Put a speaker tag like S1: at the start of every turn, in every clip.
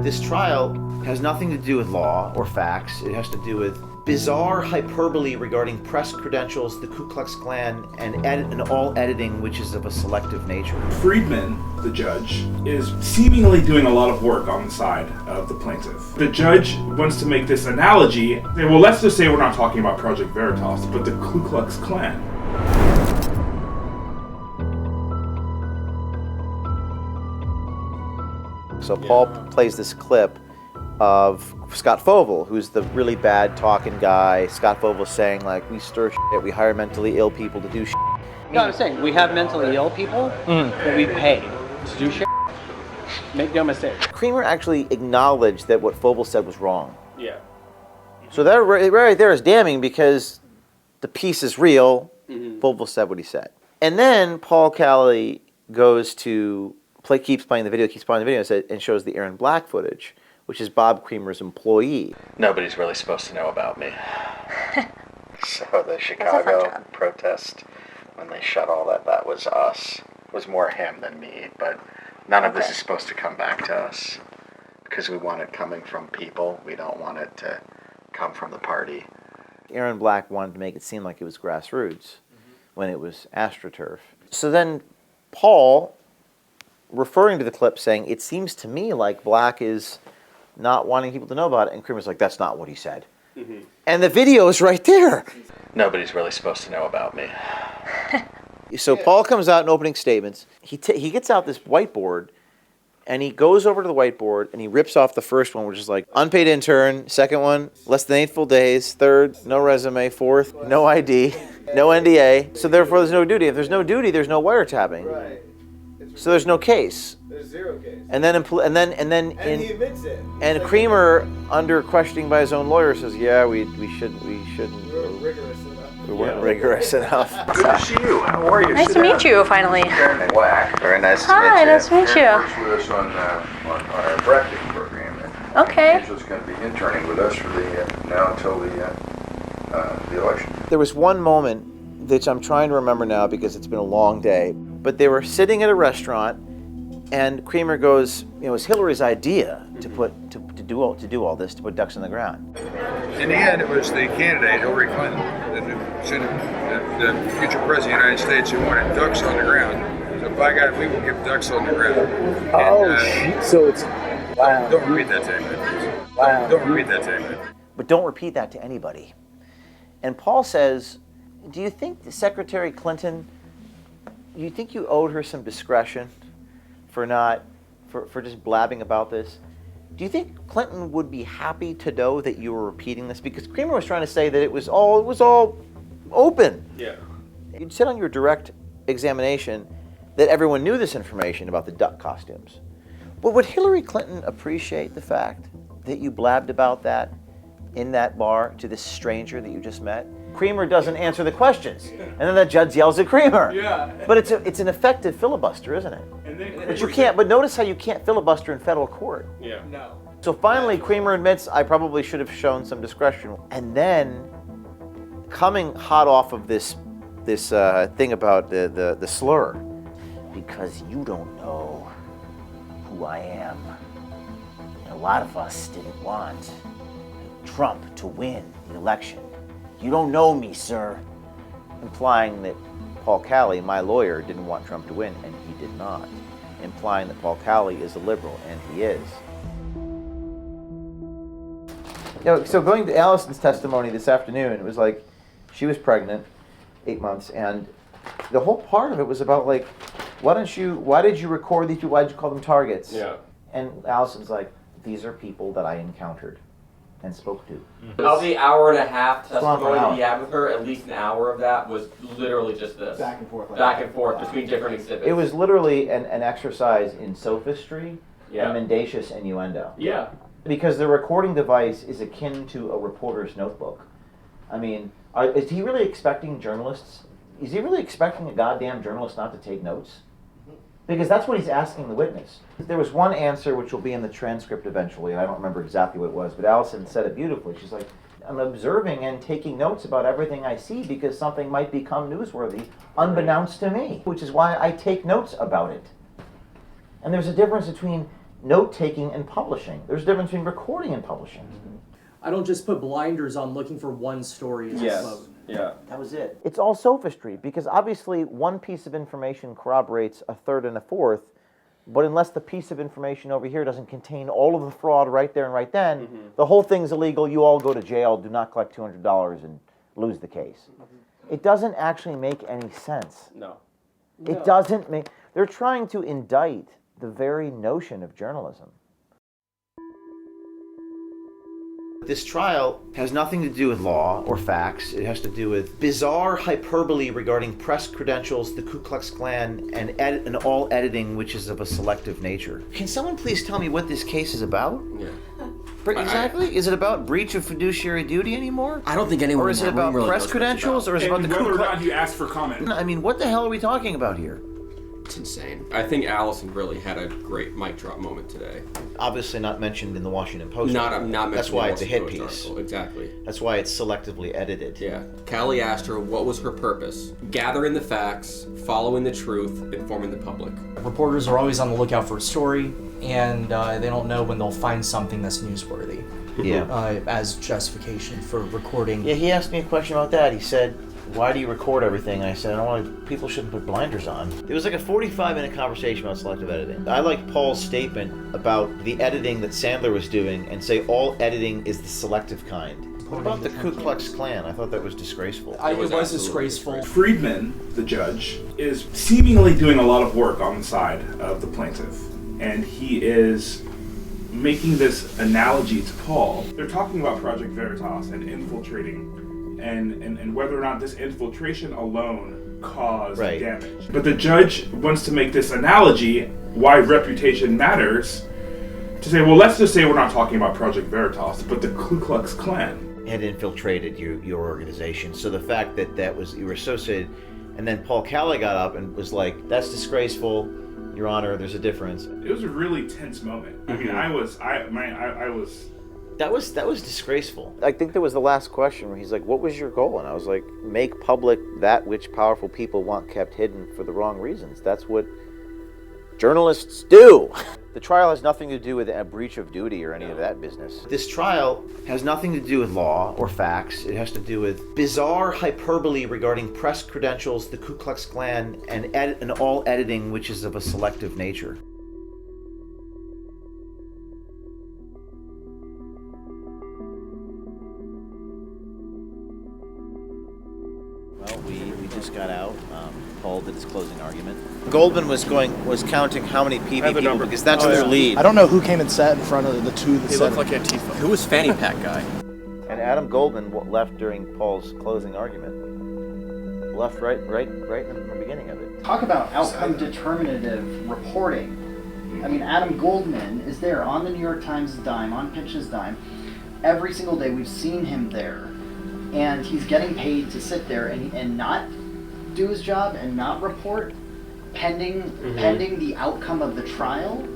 S1: This trial has nothing to do with law or facts. It has to do with bizarre hyperbole regarding press credentials, the Ku Klux Klan, and all editing, which is of a selective nature.
S2: Friedman, the judge, is seemingly doing a lot of work on the side of the plaintiff. The judge wants to make this analogy. Well, let's just say we're not talking about Project Veritas, but the Ku Klux Klan.
S1: So Paul plays this clip of Scott Fovel, who's the really bad talking guy. Scott Fovel saying, like, we stir shit, we hire mentally ill people to do shit.
S3: No, I'm saying we have mentally ill people that we pay to do shit. Make no mistake.
S1: Creamer actually acknowledged that what Fovel said was wrong.
S3: Yeah.
S1: So that right there is damning because the piece is real. Fovel said what he said. And then Paul Kelly goes to keeps playing the video and shows the Aaron Black footage, which is Bob Creamer's employee.
S4: Nobody's really supposed to know about me. So the Chicago protest, when they shut all that was us. It was more him than me, but none of this is supposed to come back to us because we want it coming from people. We don't want it to come from the party.
S1: Aaron Black wanted to make it seem like it was grassroots when it was AstroTurf. So then Paul, referring to the clip, saying, it seems to me like Black is not wanting people to know about it. And Creamer's like, that's not what he said. And the video is right there.
S4: Nobody's really supposed to know about me.
S1: So Paul comes out in opening statements. He gets out this whiteboard, and he goes over to the whiteboard, and he rips off the first one, which is like, unpaid intern. Second one, less than 8 full days. Third, no resume. Fourth, no ID, no NDA. So therefore, there's no duty. If there's no duty, there's no wiretapping.
S5: Right.
S1: So there's no case.
S5: There's zero case.
S1: And then
S5: And he admits it.
S1: And Creamer, under questioning by his own lawyer, says, "Yeah, we shouldn't.
S5: We weren't rigorous enough.
S1: We weren't rigorous enough."
S4: Good to see you. How are you?
S6: Nice to meet you, finally.
S4: Jeremy Whack. Very nice to meet you.
S6: Hi, nice to meet you.
S7: Works with us on our practice program. And
S6: Okay.
S7: Angela's going to be interning with us for now until the election.
S1: There was one moment that I'm trying to remember now because it's been a long day. But they were sitting at a restaurant, and Creamer goes, it was Hillary's idea to do all this, to put ducks in the ground.
S8: In the end, it was the candidate, Hillary Clinton, the future president of the United States, who wanted ducks on the ground. So by God, we will give ducks on the ground. And,
S3: So it's wow.
S8: don't repeat that to anybody.
S3: Wow.
S8: Don't repeat that to anybody.
S1: But don't repeat that to anybody. And Paul says, do you think Secretary Clinton, you think you owed her some discretion for just blabbing about this? Do you think Clinton would be happy to know that you were repeating this? Because Creamer was trying to say that it was all open.
S3: Yeah.
S1: You'd said on your direct examination that everyone knew this information about the duck costumes. But would Hillary Clinton appreciate the fact that you blabbed about that in that bar to this stranger that you just met? Creamer doesn't answer the questions, and then the judge yells at Creamer.
S3: Yeah.
S1: But it's an effective filibuster, isn't it?
S3: And then
S1: But you can't. But notice how you can't filibuster in federal court.
S3: Yeah. No.
S1: So finally, Creamer admits, I probably should have shown some discretion. And then, coming hot off of this thing about the slur, because you don't know who I am. And a lot of us didn't want Trump to win the election. You don't know me, sir. Implying that Paul Kelly, my lawyer, didn't want Trump to win, and he did not. Implying that Paul Kelly is a liberal, and he is. So going to Allison's testimony this afternoon, it was like she was pregnant, 8 months, and the whole part of it was about like, why did you record these people? Why did you call them targets?
S3: Yeah.
S1: And Allison's like, these are people that I encountered and spoke to.
S9: Of the hour and a half
S1: It's gone for an
S9: testimony
S1: hour.
S9: that he had with her, at least an hour of that was literally just this.
S5: Back and forth.
S9: Back and forth between different exhibits.
S1: It was literally an exercise in sophistry
S9: Yeah.
S1: and mendacious innuendo.
S9: Yeah.
S1: Because the recording device is akin to a reporter's notebook. I mean, is he really expecting journalists? Is he really expecting a goddamn journalist not to take notes? Because that's what he's asking the witness. There was one answer which will be in the transcript eventually, and I don't remember exactly what it was, but Allison said it beautifully. She's like, I'm observing and taking notes about everything I see because something might become newsworthy unbeknownst to me, which is why I take notes about it. And there's a difference between note-taking and publishing. There's a difference between recording and publishing.
S6: I don't just put blinders on looking for one story to upload.
S9: Yeah.
S1: That was it. It's all sophistry, because obviously one piece of information corroborates a third and a fourth, but unless the piece of information over here doesn't contain all of the fraud right there and right then, the whole thing's illegal, you all go to jail, do not collect $200 and lose the case. It doesn't actually make any sense.
S9: No.
S1: It doesn't make... They're trying to indict the very notion of journalism. This trial has nothing to do with law or facts. It has to do with bizarre hyperbole regarding press credentials, the Ku Klux Klan, and all editing, which is of a selective nature. Can someone please tell me what this case is about?
S9: Yeah.
S1: Exactly? Is it about breach of fiduciary duty anymore?
S10: I don't think anyone.
S1: Or is it about press credentials? Or is it about the Ku
S2: whether or
S1: Klux?
S2: not you ask for comment.
S1: I mean, what the hell are we talking about here?
S10: It's insane.
S9: I think Allison really had a great mic drop moment today.
S1: Obviously not mentioned in the Washington Post.
S9: Not
S1: article.
S9: mentioned.
S1: That's why
S9: in
S1: it's
S9: the
S1: a hit
S9: Washington Post
S1: piece.
S9: article. Exactly.
S1: That's why it's selectively edited.
S9: Yeah. Callie asked her what was her purpose. Gathering the facts, following the truth, informing the public.
S6: Reporters are always on the lookout for a story, and they don't know when they'll find something that's newsworthy.
S1: Yeah.
S6: As justification for recording.
S1: Yeah, he asked me a question about that. He said, why do you record everything? I said, I don't want people shouldn't put blinders on. It was like a 45-minute conversation about selective editing. I like Paul's statement about the editing that Sandler was doing and say all editing is the selective kind. What about the Ku Klux Klan? I thought that was disgraceful.
S6: It was disgraceful.
S2: Friedman, the judge, is seemingly doing a lot of work on the side of the plaintiff. And he is making this analogy to Paul. They're talking about Project Veritas and infiltrating and whether or not this infiltration alone caused damage. But the judge wants to make this analogy, why reputation matters, to say, well, let's just say we're not talking about Project Veritas, but the Ku Klux Klan
S1: had infiltrated your organization. So the fact that you were associated, and then Paul Callie got up and was like, that's disgraceful, Your Honor, there's a difference.
S2: It was a really tense moment. I mean, I was.
S1: That was disgraceful. I think there was the last question where he's like, what was your goal? And I was like, make public that which powerful people want kept hidden for the wrong reasons. That's what journalists do. The trial has nothing to do with a breach of duty or any of that business. This trial has nothing to do with law or facts. It has to do with bizarre hyperbole regarding press credentials, the Ku Klux Klan, and all editing, which is of a selective nature. Well, we just got out. Paul did his closing argument. Goldman was counting how many PV people because that's their lead.
S11: I don't know who came and sat in front of the two that
S10: They look like Antifa. Who was Fanny Pack guy?
S1: And Adam Goldman left during Paul's closing argument. Left right in the beginning of it.
S12: Talk about outcome determinative reporting. I mean, Adam Goldman is there on the New York Times dime, on Pinch's dime. Every single day we've seen him there. And he's getting paid to sit there and not do his job and not report pending the outcome of the trial.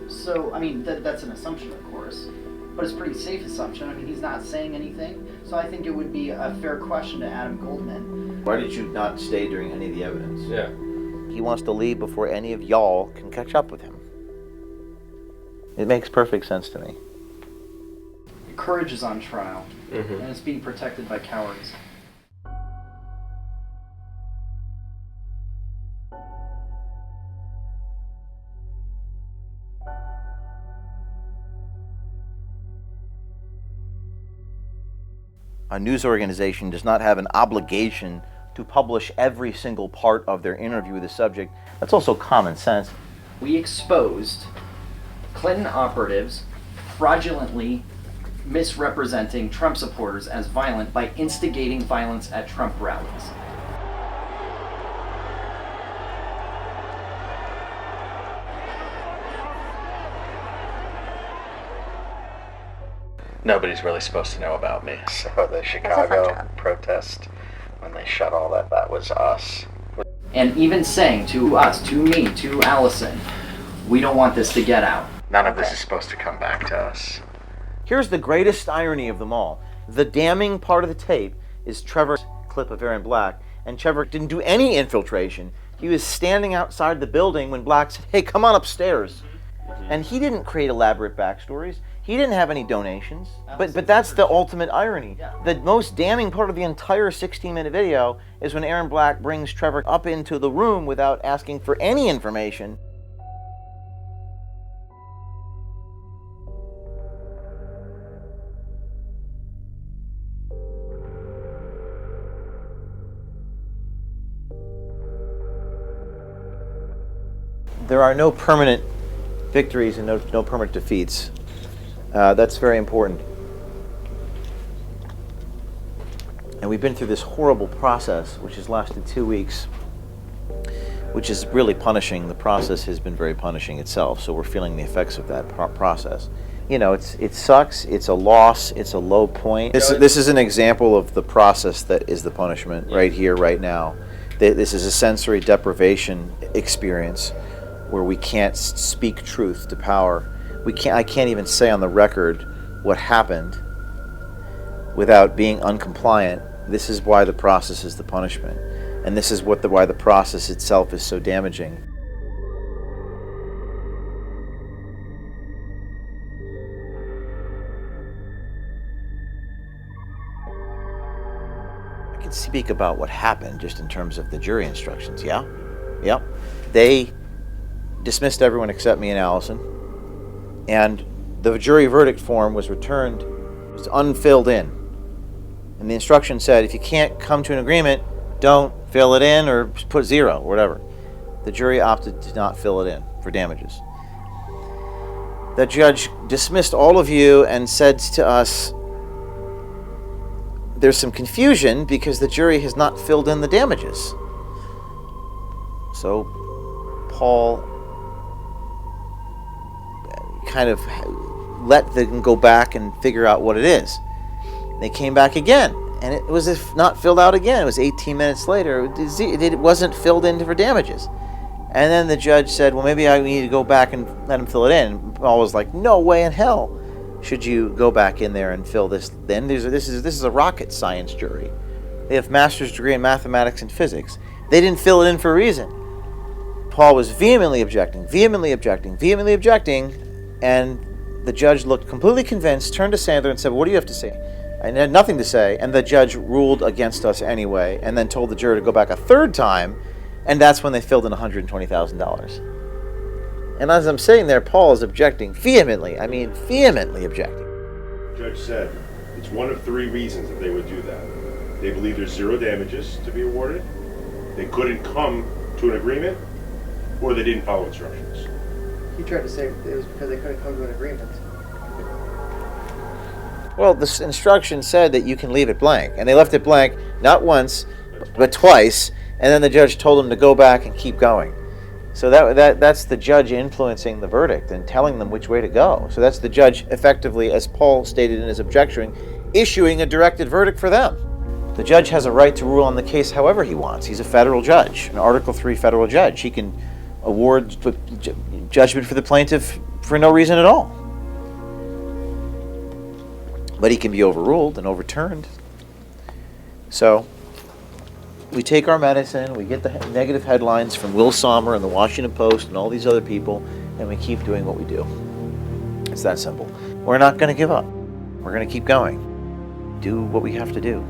S12: So, I mean, that's an assumption, of course, but it's a pretty safe assumption. I mean, he's not saying anything, so I think it would be a fair question to Adam Goldman.
S1: Why did you not stay during any of the evidence?
S9: Yeah.
S1: He wants to leave before any of y'all can catch up with him. It makes perfect sense to me.
S12: Courage is on trial, and it's being protected by cowards.
S1: A news organization does not have an obligation to publish every single part of their interview with the subject. That's also common sense.
S12: We exposed Clinton operatives fraudulently misrepresenting Trump supporters as violent by instigating violence at Trump rallies.
S4: Nobody's really supposed to know about me. So the Chicago protest, when they shut all that was us.
S12: And even saying to us, to me, to Allison, we don't want this to get out.
S4: None of this is supposed to come back to us.
S1: Here's the greatest irony of them all. The damning part of the tape is Trevor's clip of Aaron Black, and Trevor didn't do any infiltration. He was standing outside the building when Black said, hey, come on upstairs. And he didn't create elaborate backstories. He didn't have any donations. But that's the ultimate irony. The most damning part of the entire 16-minute video is when Aaron Black brings Trevor up into the room without asking for any information. There are no permanent victories and no permanent defeats. That's very important. And we've been through this horrible process, which has lasted 2 weeks, which is really punishing. The process has been very punishing itself, so we're feeling the effects of that process. You know, it sucks, it's a loss, it's a low point. This is an example of the process that is the punishment right here, right now. This is a sensory deprivation experience where we can't speak truth to power. I can't even say on the record what happened without being uncompliant. This is why the process is the punishment. And this is why the process itself is so damaging. I can speak about what happened just in terms of the jury instructions, yeah? Yep. They dismissed everyone except me and Allison, and the jury verdict form was returned, was unfilled in. And the instruction said, if you can't come to an agreement, don't fill it in or put 0 or whatever. The jury opted to not fill it in for damages. The judge dismissed all of you and said to us, there's some confusion because the jury has not filled in the damages. So Paul kind of let them go back and figure out what it is. They came back again, and it was not filled out again. It was 18 minutes later. It wasn't filled in for damages. And then the judge said, well, maybe I need to go back and let him fill it in. And Paul was like, no way in hell should you go back in there and fill this. Then this is a rocket science jury. They have master's degree in mathematics and physics. They didn't fill it in for a reason. Paul was vehemently objecting, and the judge looked completely convinced, turned to Sandler and said, what do you have to say? I had nothing to say, and the judge ruled against us anyway, and then told the jury to go back a third time, and that's when they filled in $120,000. And as I'm sitting there, Paul is objecting vehemently objecting.
S13: The judge said it's one of 3 reasons that they would do that. They believe there's 0 damages to be awarded, they couldn't come to an agreement, or they didn't follow instructions.
S5: He tried to say it was because they couldn't come to an agreement.
S1: Well, this instruction said that you can leave it blank, and they left it blank not once, but twice, and then the judge told them to go back and keep going. So that's the judge influencing the verdict and telling them which way to go. So that's the judge effectively, as Paul stated in his objection, issuing a directed verdict for them. The judge has a right to rule on the case however he wants. He's a federal judge, an Article III federal judge. He can award judgment for the plaintiff for no reason at all. But he can be overruled and overturned. So we take our medicine, we get the negative headlines from Will Sommer and the Washington Post and all these other people, and we keep doing what we do. It's that simple. We're not going to give up. We're going to keep going. Do what we have to do.